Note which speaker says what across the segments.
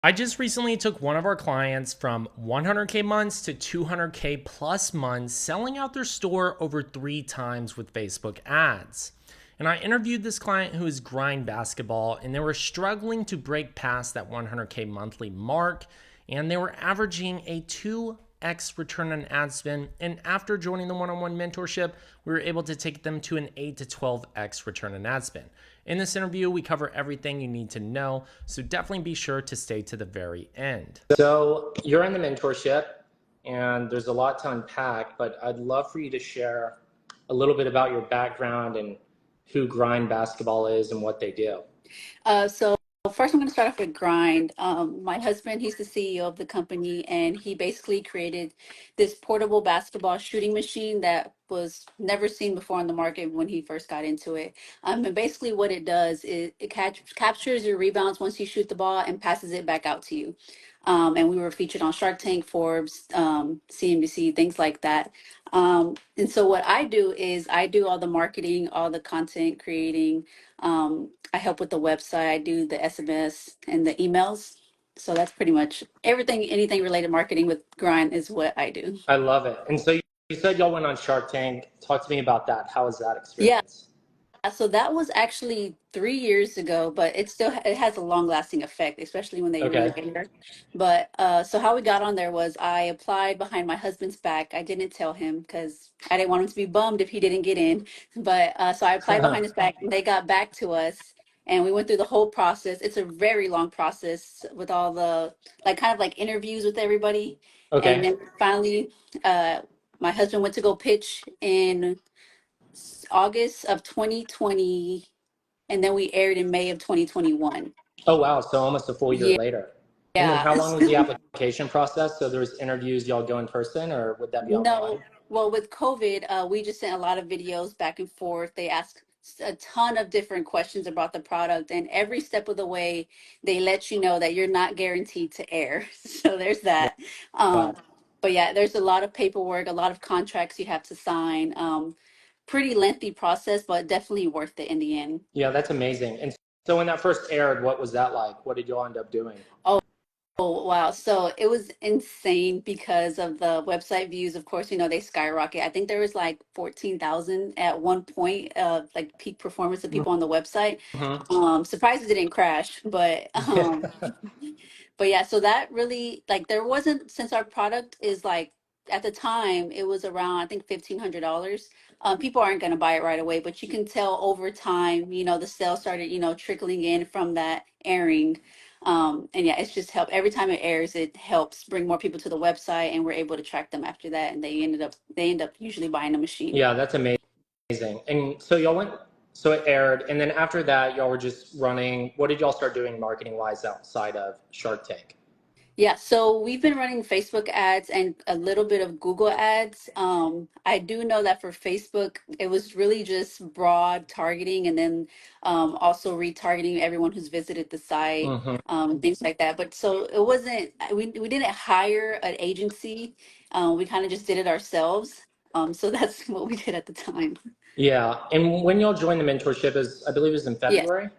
Speaker 1: I just recently took one of our clients from 100K months to 200K plus months, selling out their store over 3 times with Facebook ads. And I interviewed this client who is grind basketball, and they were struggling to break past that 100K monthly mark, and they were averaging a 2x return on ad spend. And after joining the one-on-one mentorship, we were able to take them to an 8 to 12x return on ad spend. In this interview, we cover everything you need to know, so definitely be sure to stay to the very end. So you're in the mentorship, and there's a lot to unpack, but I'd love for you to share a little bit about your background and who Grind Basketball is and what they do.
Speaker 2: So first I'm going to start off with Grind. My husband, he's the CEO of the company, and he basically created this portable basketball shooting machine that was never seen before on the market when he first got into it. And basically what it does is it captures your rebounds once you shoot the ball and passes it back out to you. And we were featured on Shark Tank, Forbes, CNBC, things like that. And so what I do is I do all the marketing, all the content creating. I help with the website. I do the SMS and the emails. So that's pretty much everything, anything related to marketing with Grind is what I do.
Speaker 1: I love it. And so you said y'all went on Shark Tank. Talk to me about that. How was that
Speaker 2: Yeah.
Speaker 1: experience?
Speaker 2: So that was actually 3 years ago, but it has a long lasting effect, especially when they
Speaker 1: Okay.
Speaker 2: re-air. But so how we got on there was I applied behind my husband's back. I didn't tell him because I didn't want him to be bummed if he didn't get in. But so I applied behind his back, and they got back to us, and we went through the whole process. It's a very long process with all the like kind of like interviews with everybody, and
Speaker 1: Okay.
Speaker 2: then finally, uh, my husband went to go pitch in August of 2020, and then we aired in May of 2021.
Speaker 1: Oh, wow. So almost a full year
Speaker 2: Yeah.
Speaker 1: later. And then
Speaker 2: Yeah.
Speaker 1: how long was the application process? So there was interviews, y'all go in person, or would that be online?
Speaker 2: No, well, with COVID, we just sent a lot of videos back and forth. They asked a ton of different questions about the product, and every step of the way, they let you know that you're not guaranteed to air. So there's that. Um,
Speaker 1: Wow.
Speaker 2: but yeah, there's a lot of paperwork, a lot of contracts you have to sign. Pretty lengthy process, but definitely worth it in the end.
Speaker 1: Yeah, that's amazing. And so when that first aired, what was that like? What did y'all end up doing?
Speaker 2: Oh, Oh, wow. So it was insane because of the website views. Of course, they skyrocket. I think there was like 14,000 at one point of like peak performance of people on the website.
Speaker 1: Mm-hmm.
Speaker 2: Surprised it didn't crash, but
Speaker 1: Yeah.
Speaker 2: but yeah, so that really like there wasn't since our product is like at the time it was around I think $1,500. People aren't going to buy it right away, but you can tell over time, the sales started, trickling in from that airing. And yeah, it's just helped every time it airs, it helps bring more people to the website, and we're able to track them after that, and they end up usually buying a machine.
Speaker 1: Yeah, that's amazing. And so y'all went, so it aired, and then after that, y'all were just running. What did y'all start doing marketing wise outside of Shark Tank?
Speaker 2: Yeah, so we've been running Facebook ads and a little bit of Google ads. I do know that for Facebook, it was really just broad targeting, and then also retargeting everyone who's visited the site,
Speaker 1: Mm-hmm.
Speaker 2: things like that. But so it wasn't, we didn't hire an agency. We kind of just did it ourselves. So that's what we did at the time.
Speaker 1: Yeah, and when y'all joined the mentorship is, I believe, it was in
Speaker 2: Yes.
Speaker 1: February.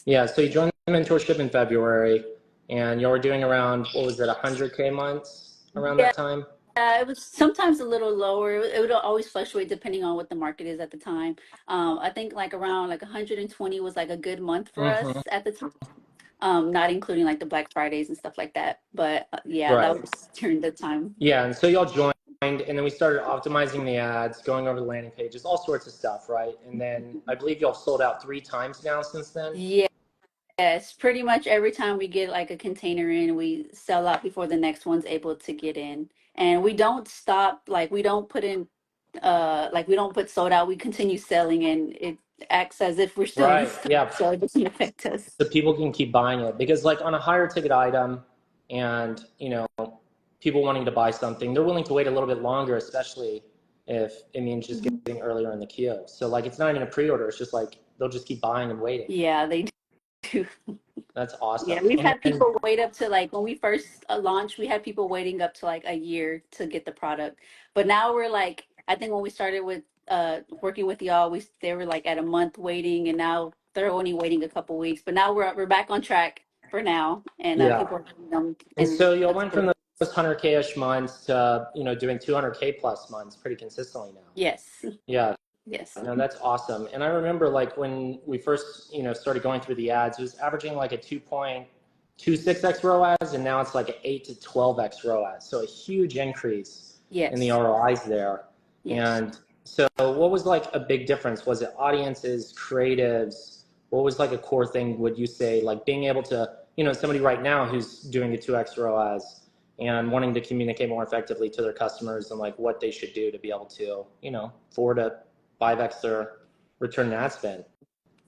Speaker 1: Yeah, so you joined the mentorship in February, and y'all were doing around, what was it, 100K months around
Speaker 2: Yeah.
Speaker 1: that time?
Speaker 2: It was sometimes a little lower. It would always fluctuate depending on what the market is at the time. I think like around like 120 was like a good month for
Speaker 1: Mm-hmm.
Speaker 2: us at the time. Not including like the Black Fridays and stuff like that. But yeah,
Speaker 1: Right.
Speaker 2: that was during the time.
Speaker 1: Yeah, and so y'all joined, and then we started optimizing the ads, going over the landing pages, all sorts of stuff, right? And then I believe y'all sold out 3 times now since then.
Speaker 2: Yeah. Yes, pretty much every time we get like a container in, we sell out before the next one's able to get in. And we don't stop, like we don't put in like we don't put sold out, we continue selling, and it acts as if we're still in
Speaker 1: Right.
Speaker 2: stock,
Speaker 1: Yeah.
Speaker 2: so it doesn't affect us.
Speaker 1: So people can keep buying it because, like, on a higher ticket item, and people wanting to buy something, they're willing to wait a little bit longer, especially if it means just
Speaker 2: Mhm.
Speaker 1: getting earlier in the queue. So, like, it's not even a pre-order; it's just like they'll just keep buying and waiting.
Speaker 2: Yeah, they do.
Speaker 1: That's
Speaker 2: Yeah,
Speaker 1: awesome.
Speaker 2: we've
Speaker 1: And
Speaker 2: had
Speaker 1: then,
Speaker 2: people wait up to like when we first launched, we had people waiting up to like a year to get the product. But now we're like, I think when we started with working with y'all, they were like at a month waiting, and now they're only waiting a couple weeks. But now we're back on track for now, and
Speaker 1: Yeah.
Speaker 2: people are doing them,
Speaker 1: And
Speaker 2: and
Speaker 1: so y'all
Speaker 2: that's
Speaker 1: went from
Speaker 2: good.
Speaker 1: those 100K-ish months to, doing 200K plus months pretty consistently now.
Speaker 2: Yes,
Speaker 1: Yeah.
Speaker 2: yes,
Speaker 1: No, that's awesome. And I remember like when we first, started going through the ads, it was averaging like a 2.26x ROAS, and now it's like an 8 to 12x ROAS. So a huge increase in the
Speaker 2: yes,
Speaker 1: ROIs there.
Speaker 2: yes.
Speaker 1: And so what was like a big difference? Was it audiences, creatives? What was like a core thing, would you say, like being able to, somebody right now who's doing a 2x ROAS and wanting to communicate more effectively to their customers and like what they should do to be able to, 4 to 5x their return on ad spend.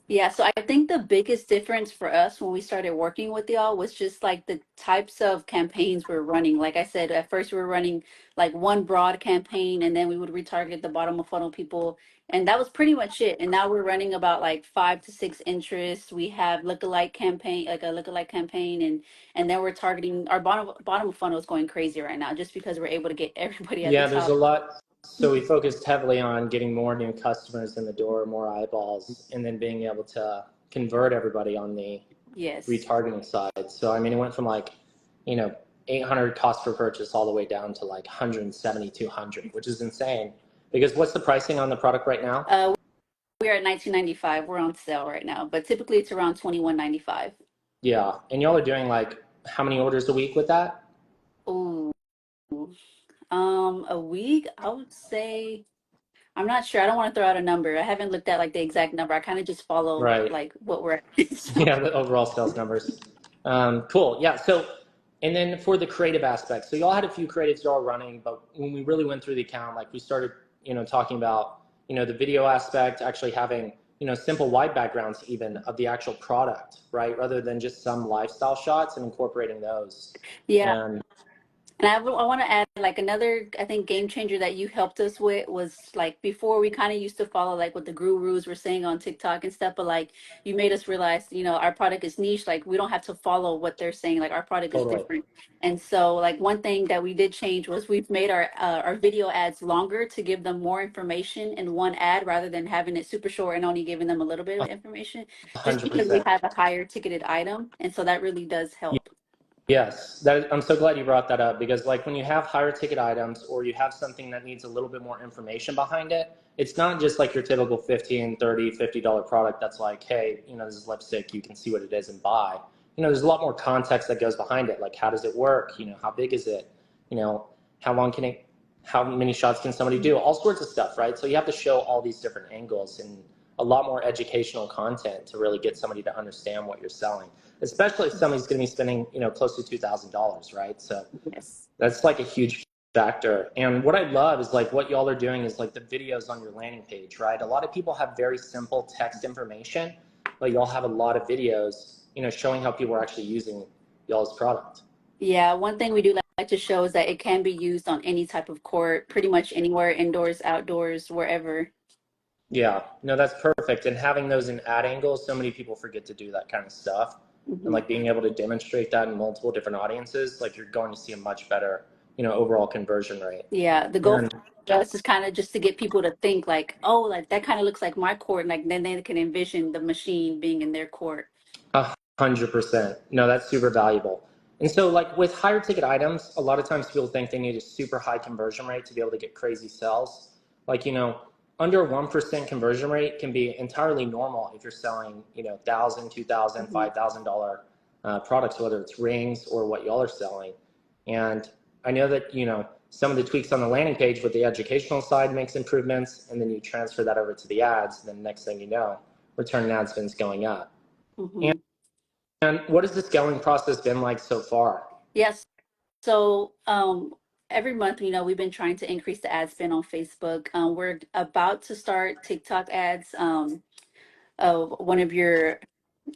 Speaker 2: Yeah, so I think the biggest difference for us when we started working with y'all was just like the types of campaigns we're running. Like I said, at first we were running like one broad campaign, and then we would retarget the bottom of funnel people, and that was pretty much it. And now we're running about like 5 to 6 interests. We have lookalike campaign, like a lookalike campaign, and then we're targeting our bottom of funnel is going crazy right now just because we're able to get everybody at the
Speaker 1: Yeah, there's
Speaker 2: top.
Speaker 1: a lot. So we focused heavily on getting more new customers in the door, more eyeballs, and then being able to convert everybody on the
Speaker 2: Yes.
Speaker 1: retargeting side. So I mean, it went from like, you know, 800 cost per purchase all the way down to like 170, 200, which is insane. Because what's the pricing on the product right now?
Speaker 2: We're at 19.95. We're on sale right now, but typically it's around 21.95.
Speaker 1: Yeah, and y'all are doing like how many orders a week with that?
Speaker 2: Ooh, a week, I would say. I'm not sure. I don't want to throw out a number. I haven't looked at like the exact number. I kind of just follow
Speaker 1: Right.
Speaker 2: like what we're at. So,
Speaker 1: Yeah, the overall sales numbers. Cool. Yeah. So, and then for the creative aspect, so y'all had a few creatives y'all running, but when we really went through the account, like we started, talking about, the video aspect, actually having, simple white backgrounds even of the actual product, right? Rather than just some lifestyle shots and incorporating those.
Speaker 2: yeah.
Speaker 1: And
Speaker 2: And I want to add like another, I think, game changer that you helped us with was like before we kind of used to follow like what the gurus were saying on TikTok and stuff, but like you made us realize, our product is niche. Like we don't have to follow what they're saying. Like our product is
Speaker 1: totally.
Speaker 2: different. And so like one thing that we did change was we've made our video ads longer to give them more information in one ad rather than having it super short and only giving them a little bit of information, just because we
Speaker 1: 100%.
Speaker 2: have a higher ticketed item. And so that really does help.
Speaker 1: Yes, I'm so glad you brought that up because like when you have higher ticket items or you have something that needs a little bit more information behind it, it's not just like your typical 15, 30, $50 product that's like, hey, this is lipstick, you can see what it is and buy. There's a lot more context that goes behind it. Like how does it work? How big is it? How long can it, how many shots can somebody do? All sorts of stuff, right? So you have to show all these different angles and a lot more educational content to really get somebody to understand what you're selling, especially if somebody's going to be spending, close to $2,000, right? So
Speaker 2: Yes.
Speaker 1: that's like a huge factor. And what I love is like what y'all are doing is like the videos on your landing page, right? A lot of people have very simple text information, but y'all have a lot of videos, showing how people are actually using y'all's product.
Speaker 2: Yeah, one thing we do like to show is that it can be used on any type of court, pretty much anywhere, indoors, outdoors, wherever.
Speaker 1: Yeah, no, that's perfect. And having those in ad angles, so many people forget to do that kind of stuff. And
Speaker 2: Hmm.
Speaker 1: like being able to demonstrate that in multiple different audiences, like you're going to see a much better, overall conversion rate.
Speaker 2: Yeah, the goal
Speaker 1: And
Speaker 2: for us is kind of just to get people to think like, oh, like that kind of looks like my court, and like then they can envision the machine being in their court.
Speaker 1: 100%. No, that's super valuable. And so like with higher ticket items, a lot of times people think they need a super high conversion rate to be able to get crazy sales. Like, under 1% conversion rate can be entirely normal if you're selling, thousand, 2,000,
Speaker 2: Hmm.
Speaker 1: $5,000 products, whether it's rings or what y'all are selling. And I know that, some of the tweaks on the landing page with the educational side makes improvements, and then you transfer that over to the ads, and then next thing you know, return on ad spend's going up.
Speaker 2: Hmm.
Speaker 1: And what has the scaling process been like so far?
Speaker 2: Yes. So every month, we've been trying to increase the ad spend on Facebook. We're about to start TikTok ads. One of your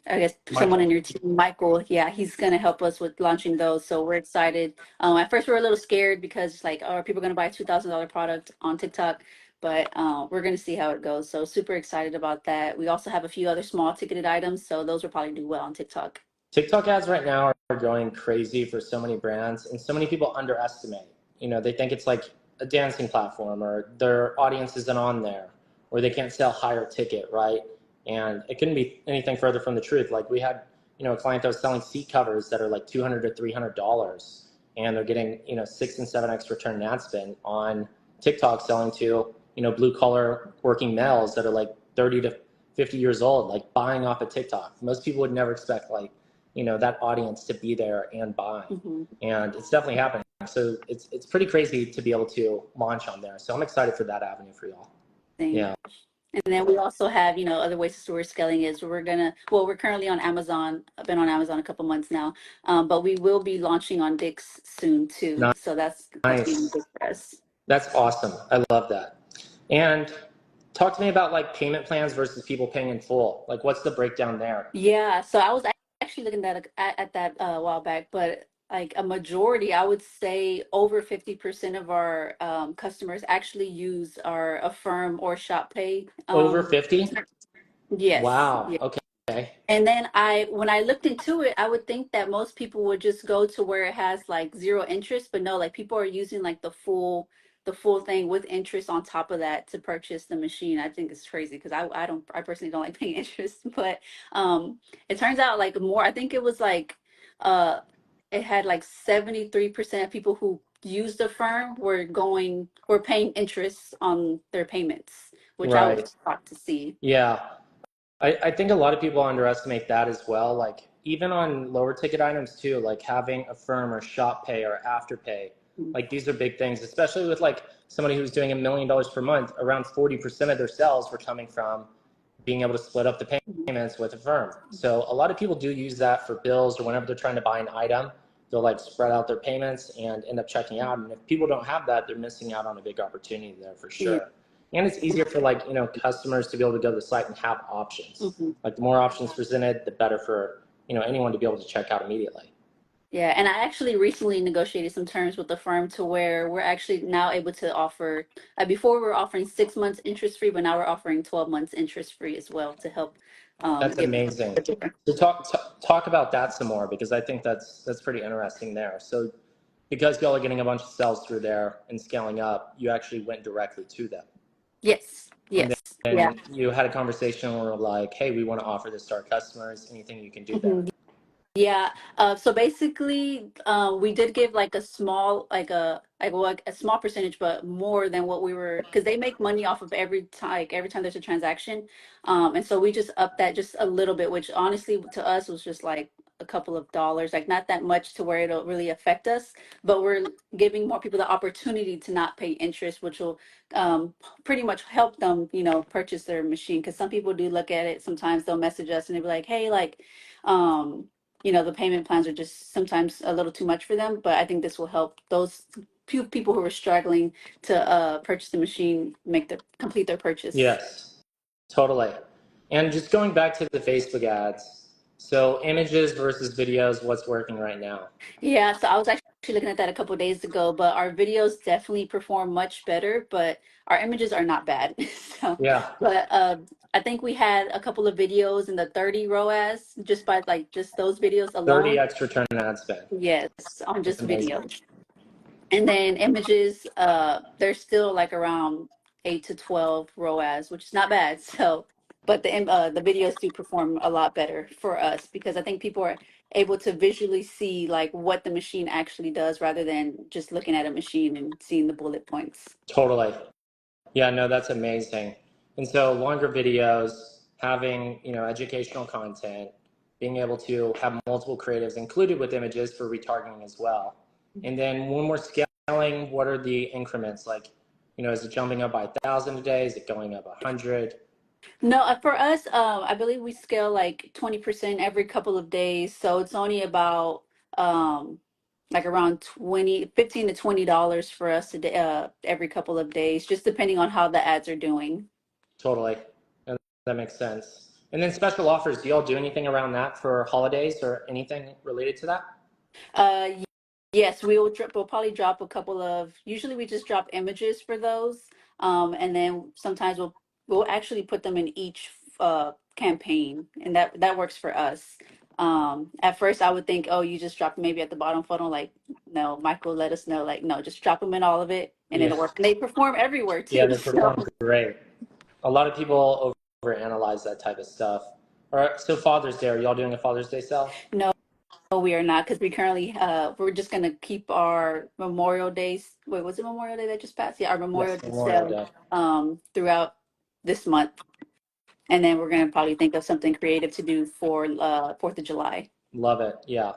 Speaker 2: I guess someone in
Speaker 1: Michael.
Speaker 2: your team, Michael, yeah, he's gonna help us with launching those. So we're excited. At first we were a little scared because it's like, oh, are people gonna buy a $2,000 product on TikTok? But we're gonna see how it goes. So super excited about that. We also have a few other small ticketed items, so those will probably do well on TikTok.
Speaker 1: TikTok ads right now are going crazy for so many brands, and so many people underestimate. They think it's like a dancing platform, or their audience isn't on there, or they can't sell higher ticket, right? And it couldn't be anything further from the truth. Like we had, a client that was selling seat covers that are like $200 to $300, and they're getting 6 and 7x return on ad spend on TikTok, selling to blue collar working males that are like 30 to 50 years old, like buying off of TikTok. Most people would never expect that audience to be there and buy, and it's definitely happening. So it's pretty crazy to be able to launch on there. So I'm excited for that avenue for y'all.
Speaker 2: Thing.
Speaker 1: Yeah.
Speaker 2: And then we also have, other ways to store scaling is we're currently on Amazon. I've been on Amazon a couple months now, but we will be launching on Dix soon too. So that's being
Speaker 1: Nice.
Speaker 2: big for us.
Speaker 1: That's awesome. I love that. And talk to me about like payment plans versus people paying in full. Like, what's the breakdown there?
Speaker 2: Yeah, so I was actually looking at that a while back, but like a majority, I would say over 50% of our customers actually use our Affirm or Shop Pay.
Speaker 1: Over 50?
Speaker 2: Yes,
Speaker 1: Wow.
Speaker 2: yes.
Speaker 1: Okay.
Speaker 2: And then when I looked into it, I would think that most people would just go to where it has like zero interest, but no, like people are using like the full thing with interest on top of that to purchase the machine. I think it's crazy because I personally don't like paying interest, but it turns out like more, I think it was like uh it had like 73% of people who used the firm were paying interest on their payments, which I was
Speaker 1: Right.
Speaker 2: shocked to see.
Speaker 1: Yeah. I think a lot of people underestimate that as well. Like even on lower ticket items too, like having Affirm or Shop Pay or Afterpay, like these are big things, especially with like somebody who's doing $1 million per month. Around 40% of their sales were coming from being able to split up the payments with Affirm. So a lot of people do use that for bills or whenever they're trying to buy an item, they'll like spread out their payments and end up checking out. And if people don't have that, they're missing out on a big opportunity there for
Speaker 2: Yeah.
Speaker 1: sure. And it's easier for like customers to be able to go to the site and have options. Like the more options presented, the better for anyone to be able to check out immediately.
Speaker 2: Yeah, and I actually recently negotiated some terms with the firm to where we're actually now able to offer, before we were offering 6 months interest free, but now we're offering 12 months interest free as well to help
Speaker 1: That's
Speaker 2: give.
Speaker 1: amazing. So talk about that some more, because I think that's pretty interesting there. So because y'all are getting a bunch of sales through there and scaling up, you actually went directly to them.
Speaker 2: Yes,
Speaker 1: And
Speaker 2: yes, yeah.
Speaker 1: then you had a conversation where like, hey, we want to offer this to our customers. Anything you can do there?
Speaker 2: Yeah. So basically, we did give like a small, like a small percentage, but more than what we were, because they make money off of every time there's a transaction. And so we just upped that just a little bit, which honestly to us was just like a couple of dollars, like not that much to where it'll really affect us. But we're giving more people the opportunity to not pay interest, which will pretty much help them, purchase their machine. Because some people do look at it. Sometimes they'll message us and they'll be like, hey, like. The payment plans are just sometimes a little too much for them, but I think this will help those few people who are struggling to purchase the machine complete their purchase.
Speaker 1: Yes, totally. And just going back to the Facebook ads, so images versus videos, what's working right now?
Speaker 2: Yeah, so I was actually looking at that a couple of days ago, but our videos definitely perform much better, but our images are not bad. So,
Speaker 1: Yeah,
Speaker 2: but I think we had a couple of videos in the 30 ROAS just by like just those videos alone.
Speaker 1: 30x return on ad spend.
Speaker 2: Yes, on
Speaker 1: That's
Speaker 2: just
Speaker 1: amazing.
Speaker 2: video. And then images, they're still like around 8 to 12 ROAS, which is not bad. So, but the videos do perform a lot better for us because I think people are able to visually see like what the machine actually does rather than just looking at a machine and seeing the bullet points.
Speaker 1: Totally. Yeah, no, that's amazing. And so longer videos, having, educational content, being able to have multiple creatives included with images for retargeting as well. And then when we're scaling, what are the increments? Like, is it jumping up by 1,000 a day? Is it going up 100?
Speaker 2: No, for us, I believe we scale like 20% every couple of days. So it's only about like around 15 to $20 for us every couple of days, just depending on how the ads are doing.
Speaker 1: Totally. And that makes sense. And then special offers, do y'all do anything around that for holidays or anything related to that?
Speaker 2: Y- yes, we'll probably drop a couple of, usually we just drop images for those. And then sometimes we'll actually put them in each campaign, and that works for us. At first I would think, oh, you just drop them maybe at the bottom funnel, like no, Michael let us know, like no, just drop them in all of it and
Speaker 1: Yeah.
Speaker 2: it'll work. And they perform everywhere
Speaker 1: Yeah,
Speaker 2: too.
Speaker 1: they
Speaker 2: So
Speaker 1: perform great. A lot of people overanalyze that type of stuff. All right. So Father's Day, are y'all doing a Father's Day sale?
Speaker 2: No, we are not, because we currently we're just gonna keep our Memorial Days. Wait, was it Memorial Day that just passed? Yeah, our Memorial
Speaker 1: Yes,
Speaker 2: Day
Speaker 1: Memorial
Speaker 2: sale
Speaker 1: Day.
Speaker 2: throughout this month, and then we're gonna probably think of something creative to do for Fourth of July.
Speaker 1: Love it. Yeah.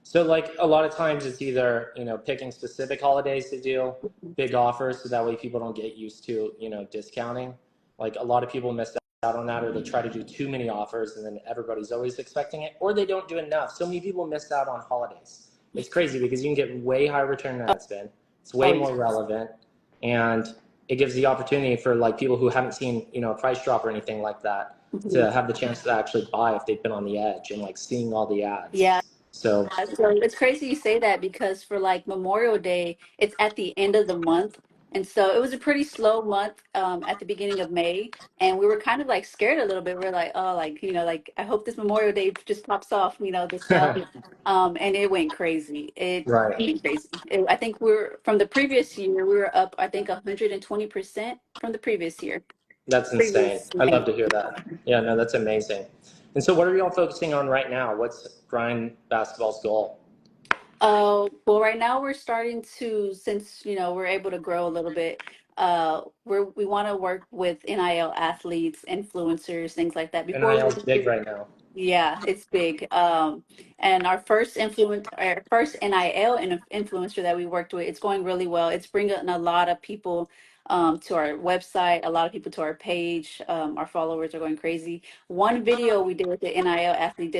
Speaker 1: So like a lot of times it's either, picking specific holidays to do big offers so that way people don't get used to, discounting. Like a lot of people miss out on that or they try to do too many offers and then everybody's always expecting it or they don't do enough. So many people miss out on holidays. It's crazy because you can get way higher return on ad spend. It's way
Speaker 2: Oh
Speaker 1: more relevant and it gives the opportunity for like people who haven't seen, a price drop or anything like that
Speaker 2: yeah.
Speaker 1: to have the chance to actually buy if they've been on the edge and like seeing all the
Speaker 2: Yeah,
Speaker 1: ads. So
Speaker 2: so it's crazy you say that because for like Memorial Day, it's at the end of the month. And so it was a pretty slow month at the beginning of May. And we were kind of like scared a little bit. We're like, oh, like, like I hope this Memorial Day just pops off, the sale. And it went crazy. It
Speaker 1: right.
Speaker 2: went crazy. I think we're from the previous year, we were up, I think, 120% from the previous year.
Speaker 1: That's insane.
Speaker 2: Previous
Speaker 1: I
Speaker 2: May.
Speaker 1: love to hear that. Yeah, no, that's amazing. And so, what are y'all focusing on right now? What's Grind Basketball's goal?
Speaker 2: Well, right now we're starting to, since we're able to grow a little bit. We want to work with NIL athletes, influencers, things like that. Before
Speaker 1: NIL
Speaker 2: we
Speaker 1: is big right now.
Speaker 2: Yeah, it's big. And our first NIL influencer that we worked with, it's going really well. It's bringing a lot of people to our website, a lot of people to our page. Our followers are going crazy. One video we did with the NIL athlete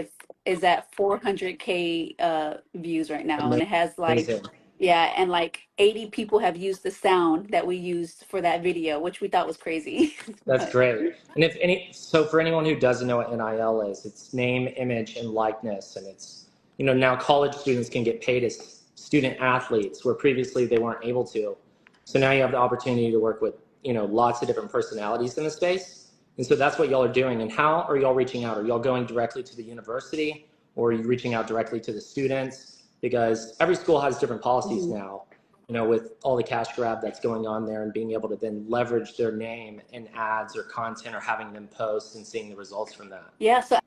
Speaker 2: is at 400K views right now, and it has like,
Speaker 1: Amazing.
Speaker 2: yeah, and like 80 people have used the sound that we used for that video, which we thought was crazy.
Speaker 1: That's
Speaker 2: But
Speaker 1: great. And so for anyone who doesn't know what NIL is, it's name, image, and likeness. And it's, now college students can get paid as student athletes where previously they weren't able to. So now you have the opportunity to work with, lots of different personalities in the space. And so that's what y'all are doing. And how are y'all reaching out? Are y'all going directly to the university or are you reaching out directly to the students? Because every school has different policies
Speaker 2: mhm.
Speaker 1: now, with all the cash grab that's going on there and being able to then leverage their name in ads or content or having them post and seeing the results from that.
Speaker 2: Yeah, so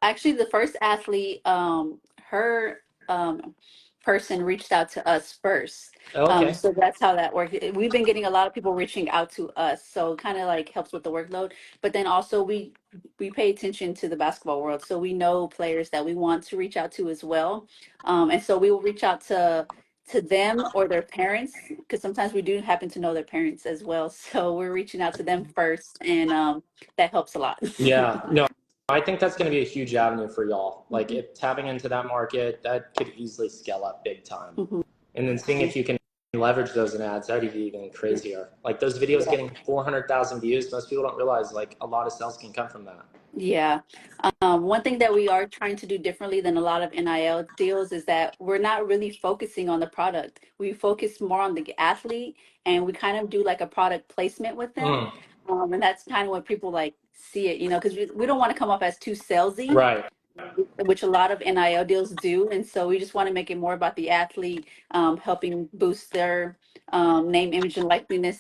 Speaker 2: actually, the first athlete, her person reached out to us first.
Speaker 1: Oh, okay.
Speaker 2: So that's how that worked. We've been getting a lot of people reaching out to us, so kind of like helps with the workload. But then also we pay attention to the basketball world, so we know players that we want to reach out to as well. And so we will reach out to them or their parents because sometimes we do happen to know their parents as well. So we're reaching out to them first, and that helps a lot.
Speaker 1: Yeah, no, I think that's going to be a huge avenue for y'all. Like if tapping into that market, that could easily scale up big time.
Speaker 2: Mhm.
Speaker 1: And then seeing if you can leverage those in ads, that'd be even crazier. Like those videos
Speaker 2: Yeah.
Speaker 1: getting 400,000 views, most people don't realize like a lot of sales can come from that.
Speaker 2: Yeah. One thing that we are trying to do differently than a lot of NIL deals is that we're not really focusing on the product. We focus more on the athlete and we kind of do like a product placement with them.
Speaker 1: Mm,
Speaker 2: And that's kind of when people like see it, because we don't want to come off as too salesy,
Speaker 1: right.
Speaker 2: which a lot of NIL deals do. And so we just want to make it more about the athlete, helping boost their name, image, and likeliness.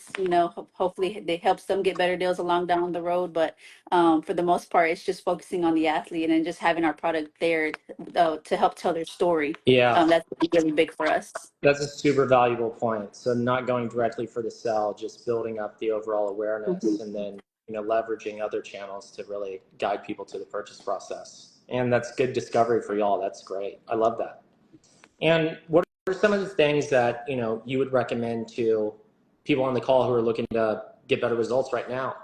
Speaker 2: Hopefully it helps them get better deals along down the road. But for the most part, it's just focusing on the athlete and just having our product there to help tell their story.
Speaker 1: Yeah.
Speaker 2: That's really big for us.
Speaker 1: That's a super valuable point. So not going directly for the sell, just building up the overall awareness
Speaker 2: Mhm.
Speaker 1: and then, leveraging other channels to really guide people to the purchase process. And that's good discovery for y'all. That's great. I love that. And what are some of the things that, you would recommend to people on the call who are looking to get better results right now?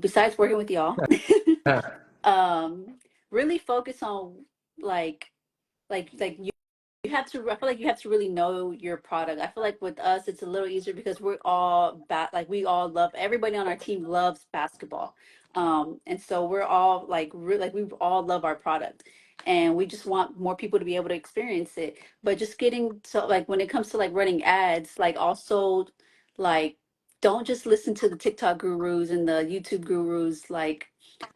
Speaker 2: Besides working with y'all, um, really focus on like you have to I feel like you have to really know your product. I feel like with us it's a little easier because we're all like we all love, everybody on our team loves basketball. And so we're all like like we all love our product and we just want more people to be able to experience it. But just getting to like when it comes to like running ads, like also like don't just listen to the TikTok gurus and the YouTube gurus. Like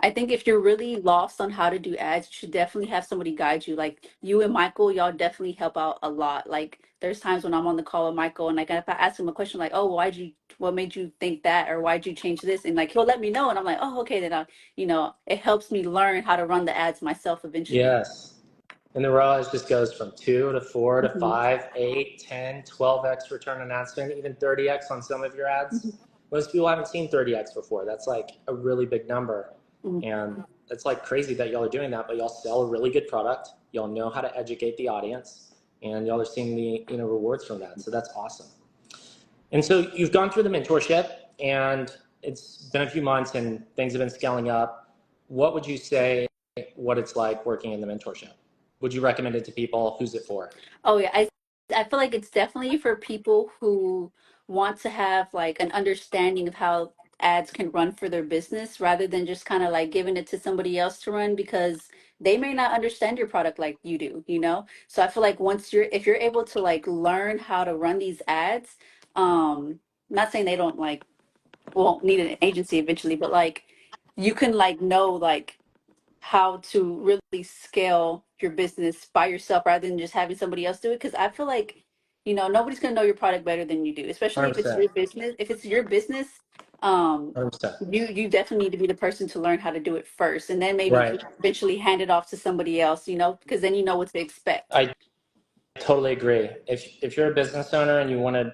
Speaker 2: I think if you're really lost on how to do ads, you should definitely have somebody guide you. Like you and Michael, y'all definitely help out a lot. Like there's times when I'm on the call with Michael and like if I ask him a question like, "Oh, what made you think that or why'd you change this?" And like he'll let me know and I'm like, "Oh, okay, then it helps me learn how to run the ads myself eventually."
Speaker 1: Yes. And the ROAS just goes from 2 to 4 to
Speaker 2: Hmm.
Speaker 1: 5, 8, 10, 12x return on ad spend, even 30x on some of your ads.
Speaker 2: Hmm.
Speaker 1: Most people haven't seen 30x before. That's like a really big number. And it's like crazy that y'all are doing that, but y'all sell a really good product. Y'all know how to educate the audience, and y'all are seeing the rewards from that. So that's awesome. And so you've gone through the mentorship, and it's been a few months, and things have been scaling up. What would you say what it's like working in the mentorship? Would you recommend it to people? Who's it for?
Speaker 2: Oh yeah, I feel like it's definitely for people who want to have like an understanding of how ads can run for their business rather than just kind of like giving it to somebody else to run because they may not understand your product like you do, you know? So I feel like if you're able to like learn how to run these ads, not saying they don't like won't need an agency eventually, but like you can like know like how to really scale your business by yourself rather than just having somebody else do it. Because I feel like, nobody's gonna know your product better than you do, especially if it's
Speaker 1: 100%.
Speaker 2: your business. If it's your business, um,
Speaker 1: 100%.
Speaker 2: you definitely need to be the person to learn how to do it first, and then maybe
Speaker 1: Right.
Speaker 2: eventually hand it off to somebody else. Because then you know what to expect.
Speaker 1: I totally agree. If you're a business owner and you want to,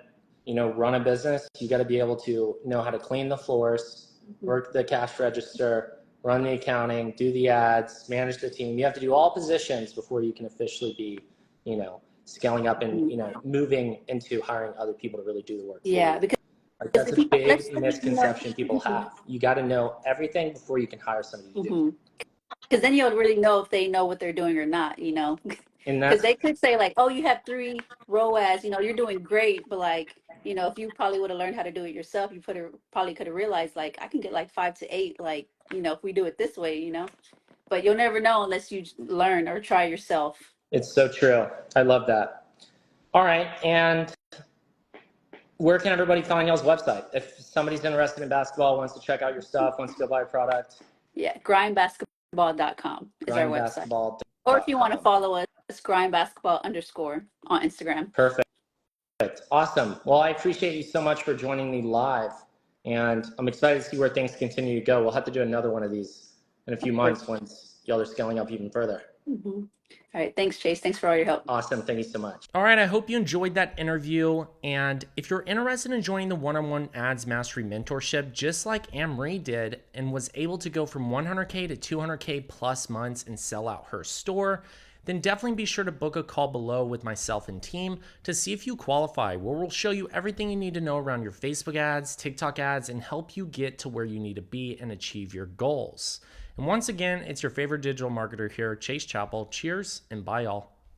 Speaker 1: run a business, you got to be able to know how to clean the floors,
Speaker 2: Mhm.
Speaker 1: work the cash register, run the accounting, do the ads, manage the team. You have to do all positions before you can officially be, scaling up and,
Speaker 2: Mhm.
Speaker 1: moving into hiring other people to really do the work for
Speaker 2: Yeah,
Speaker 1: you.
Speaker 2: because
Speaker 1: Like that's
Speaker 2: if
Speaker 1: a
Speaker 2: you let's
Speaker 1: big
Speaker 2: say
Speaker 1: misconception people have. You got to know everything before you can hire somebody to do it.
Speaker 2: mhm. Because then you'll really know if they know what they're doing or not.
Speaker 1: And
Speaker 2: Because
Speaker 1: that's
Speaker 2: they could say like, oh, you have 3 ROAS, you're doing great, but like, if you probably would have learned how to do it yourself, probably could have realized like I can get like 5 to 8, like, if we do it this way. But you'll never know unless you learn or try yourself.
Speaker 1: it's so true. I love that. All right, and where can everybody find y'all's website? If somebody's interested in basketball, wants to check out your stuff, wants to go buy a product,
Speaker 2: Yeah, grindbasketball.com is our website. Or if you want to
Speaker 1: grindbasketball.com.
Speaker 2: follow us, grindbasketball underscore on Instagram.
Speaker 1: Perfect. Awesome. Well, I appreciate you so much for joining me live. And I'm excited to see where things continue to go. We'll have to do another one of these in a few months once y'all are scaling up even further.
Speaker 2: Mm-hmm. All right. Thanks, Chase. Thanks for all your help.
Speaker 1: Awesome. Thank you so much.
Speaker 3: All right, I hope you enjoyed that interview. And if you're interested in joining the one-on-one ads mastery mentorship, just like Anne-Marie did and was able to go from 100K to 200K plus months and sell out her store, then definitely be sure to book a call below with myself and team to see if you qualify, where we'll show you everything you need to know around your Facebook ads, TikTok ads, and help you get to where you need to be and achieve your goals. And once again, it's your favorite digital marketer here, Chase Chappell. Cheers and bye, y'all.